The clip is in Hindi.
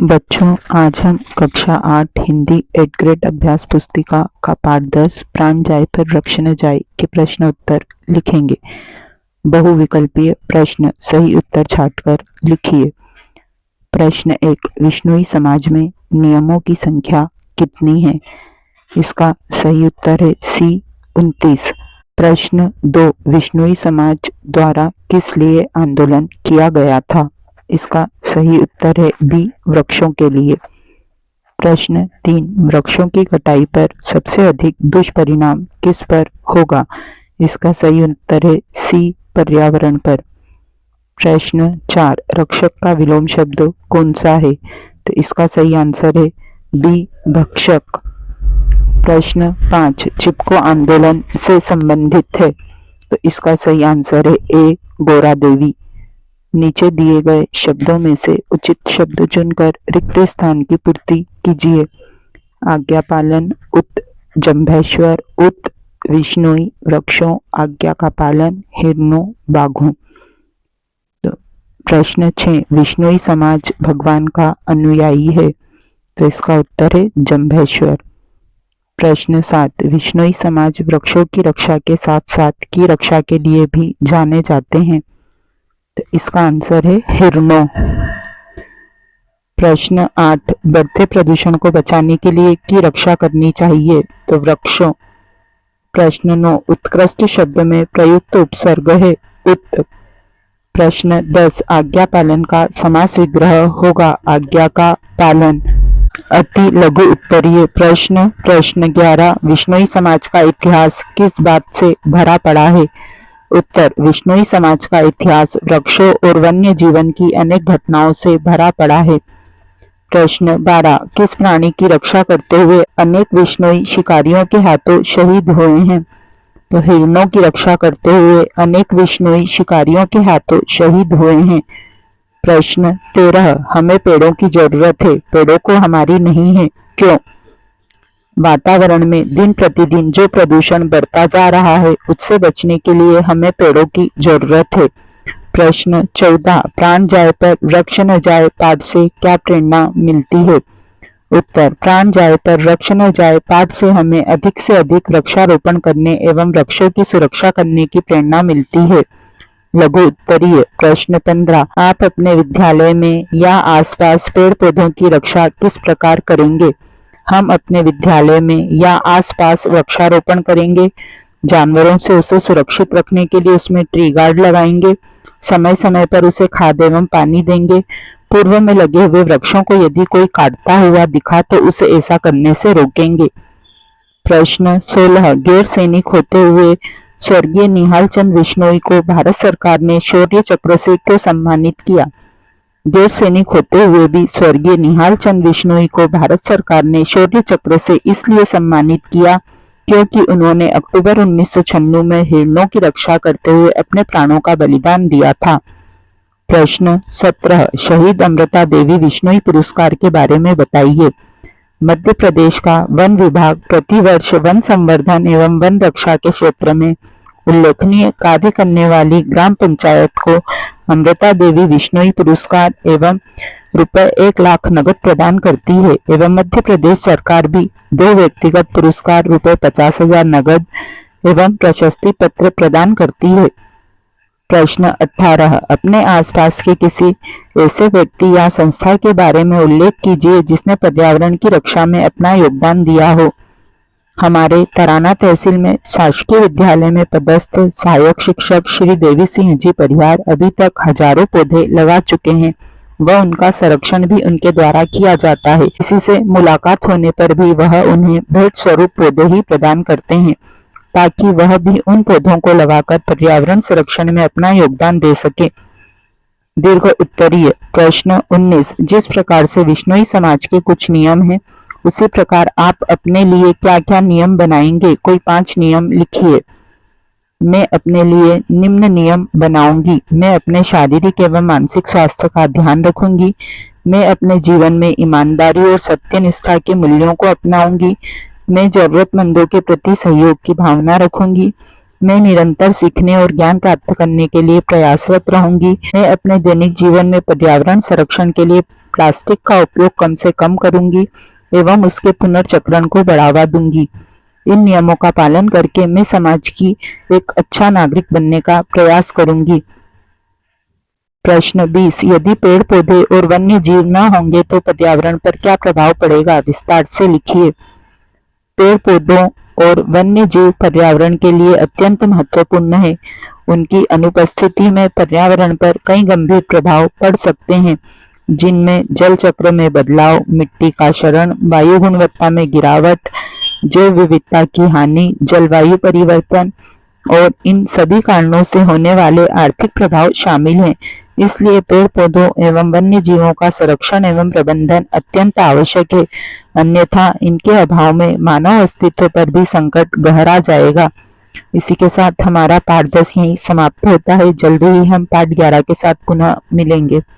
बच्चों, आज हम कक्षा 8 हिंदी 8th ग्रेड अभ्यास पुस्तिका का पाठ 10 प्राण जाय पर वृक्ष न जाय के प्रश्न उत्तर लिखेंगे। बहुविकल्पीय प्रश्न सही उत्तर छांटकर लिखिए। प्रश्न 1, विश्नोई समाज में नियमों की संख्या कितनी है? इसका सही उत्तर है सी 29। प्रश्न 2, विश्नोई समाज द्वारा किस लिए आंदोलन किया गया था? इसका सही उत्तर है बी, वृक्षों के लिए। प्रश्न 3, वृक्षों की कटाई पर सबसे अधिक दुष्परिणाम किस पर होगा? इसका सही उत्तर है सी, पर्यावरण पर। प्रश्न 4, रक्षक का विलोम शब्द कौन सा है? तो इसका सही आंसर है बी, भक्षक। प्रश्न 5, चिपको आंदोलन से संबंधित है, तो इसका सही आंसर है ए, गोरा देवी। नीचे दिए गए शब्दों में से उचित शब्द चुनकर रिक्त स्थान की पूर्ति कीजिए। आज्ञा पालन, उत, जंभेश्वर, उत, विश्नोई, वृक्षों, आज्ञा का पालन, हिरणों, बाघों। तो प्रश्न 6, विश्नोई समाज भगवान का अनुयायी है, तो इसका उत्तर है जंभेश्वर। प्रश्न 7, विश्नोई समाज वृक्षों की रक्षा के साथ साथ की रक्षा के लिए भी जाने जाते हैं, तो इसका आंसर है हिरणों। प्रश्न 8, बढ़ते प्रदूषण को बचाने के लिए की रक्षा करनी चाहिए, तो वृक्षों। प्रश्न 9, उत्कृष्ट शब्द में प्रयुक्त उपसर्ग है उत। प्रश्न 10, आज्ञा पालन का समास विग्रह होगा आज्ञा का पालन। अति लघु उत्तरीय प्रश्न 11, विश्नोई समाज का इतिहास किस बात से भरा पड़ा है? उत्तर, विश्नोई समाज का इतिहास वृक्षों और वन्य जीवन की अनेक घटनाओं से भरा पड़ा है। प्रश्न 12, किस प्राणी की रक्षा करते हुए अनेक विश्नोई शिकारियों के हाथों शहीद हुए हैं? तो हिरणों की रक्षा करते हुए अनेक विश्नोई शिकारियों के हाथों शहीद हुए हैं। प्रश्न 13, हमें पेड़ों की जरूरत है, पेड़ों को हमारी नहीं है, क्यों? वातावरण में दिन प्रतिदिन जो प्रदूषण बढ़ता जा रहा है उससे बचने के लिए हमें पेड़ों की जरूरत है। प्रश्न 14, प्राण जाय पर वृक्ष न जाय पाठ से क्या प्रेरणा मिलती है? उत्तर, प्राण जाय पर वृक्ष न जाय पाठ से हमें अधिक से अधिक वृक्षारोपण करने एवं वृक्षों की सुरक्षा करने की प्रेरणा मिलती है। लघु उत्तरीय प्रश्न 15, आप अपने विद्यालय में या आसपास पेड़ पौधों की रक्षा किस प्रकार करेंगे? हम अपने विद्यालय में या आसपास वृक्षारोपण करेंगे, जानवरों से उसे सुरक्षित रखने के लिए उसमें ट्री गार्ड लगाएंगे, समय समय पर उसे खाद एवं पानी देंगे, पूर्व में लगे हुए वृक्षों को यदि कोई काटता हुआ दिखा तो उसे ऐसा करने से रोकेंगे। प्रश्न 16, गैर सैनिक होते हुए स्वर्गीय निहाल चंद विश्नोई को भारत सरकार ने शौर्य चक्र से क्यों सम्मानित किया? गैर सैनिक होते हुए भी स्वर्गीय निहाल चंद विश्नोई को भारत सरकार ने शौर्य चक्र से इसलिए सम्मानित किया क्योंकि उन्होंने अक्टूबर 1996 में हिरणों की रक्षा करते हुए अपने प्राणों का बलिदान दिया था। प्रश्न 17, शहीद अमृता देवी विश्नोई पुरस्कार के बारे में बताइए। मध्य प्रदेश का वन विभाग प्रतिवर्ष वन संवर्धन एवं वन रक्षा के क्षेत्र में उल्लेखनीय कार्य करने वाली ग्राम पंचायत को अमृता देवी विश्नोई पुरस्कार एवं रुपए 1 लाख नगद प्रदान करती है एवं मध्य प्रदेश सरकार भी 2 व्यक्तिगत पुरस्कार रुपए 50,000 नगद एवं प्रशस्ति पत्र प्रदान करती है। प्रश्न 18, अपने आसपास के किसी ऐसे व्यक्ति या संस्था के बारे में उल्लेख कीजिए जिसने पर्यावरण की रक्षा में अपना योगदान दिया हो। हमारे तराना तहसील में शासकीय विद्यालय में पदस्थ सहायक शिक्षक श्री देवी सिंह जी परिहार अभी तक हजारों पौधे लगा चुके हैं व उनका संरक्षण भी उनके द्वारा किया जाता है। किसी से मुलाकात होने पर भी वह उन्हें भेंट स्वरूप पौधे ही प्रदान करते हैं ताकि वह भी उन पौधों को लगाकर पर्यावरण संरक्षण में अपना योगदान दे सके। दीर्घ उत्तरीय प्रश्न 19, जिस प्रकार से विश्नोई समाज के कुछ नियम हैं उसी प्रकार आप अपने लिए क्या क्या नियम बनाएंगे? कोई 5 नियम लिखिए। मैं अपने लिए निम्न नियम बनाऊंगी। मैं अपने शारीरिक एवं मानसिक स्वास्थ्य का ध्यान रखूंगी। मैं अपने जीवन में ईमानदारी और सत्यनिष्ठा के मूल्यों को अपनाऊंगी। मैं जरूरतमंदों के प्रति सहयोग की भावना रखूंगी। मैं निरंतर सीखने और ज्ञान प्राप्त करने के लिए प्रयासरत रहूंगी। मैं अपने दैनिक जीवन में पर्यावरण संरक्षण के लिए प्लास्टिक का उपयोग कम से कम करूंगी एवं उसके पुनर्चक्रण को बढ़ावा दूंगी। इन नियमों का पालन करके मैं समाज की एक अच्छा नागरिक बनने का प्रयास करूंगी। प्रश्न 20, यदि पेड़ पौधे और वन्य जीव न होंगे तो पर्यावरण पर क्या प्रभाव पड़ेगा? विस्तार से लिखिए। पेड़ पौधों और वन्य जीव पर्यावरण के लिए अत्यंत महत्वपूर्ण है। उनकी अनुपस्थिति में पर्यावरण पर कई गंभीर प्रभाव पड़ सकते हैं, जिनमें जल चक्र में बदलाव, मिट्टी का क्षरण, वायु गुणवत्ता में गिरावट, जैव विविधता की हानि, जलवायु परिवर्तन और इन सभी कारणों से होने वाले आर्थिक प्रभाव शामिल हैं। इसलिए पेड़ पौधों एवं वन्य जीवों का संरक्षण एवं प्रबंधन अत्यंत आवश्यक है, अन्यथा इनके अभाव में मानव अस्तित्व पर भी संकट गहरा जाएगा। इसी के साथ हमारा पाठ 10 यहीं समाप्त होता है। जल्दी ही हम पाठ 11 के साथ पुनः मिलेंगे।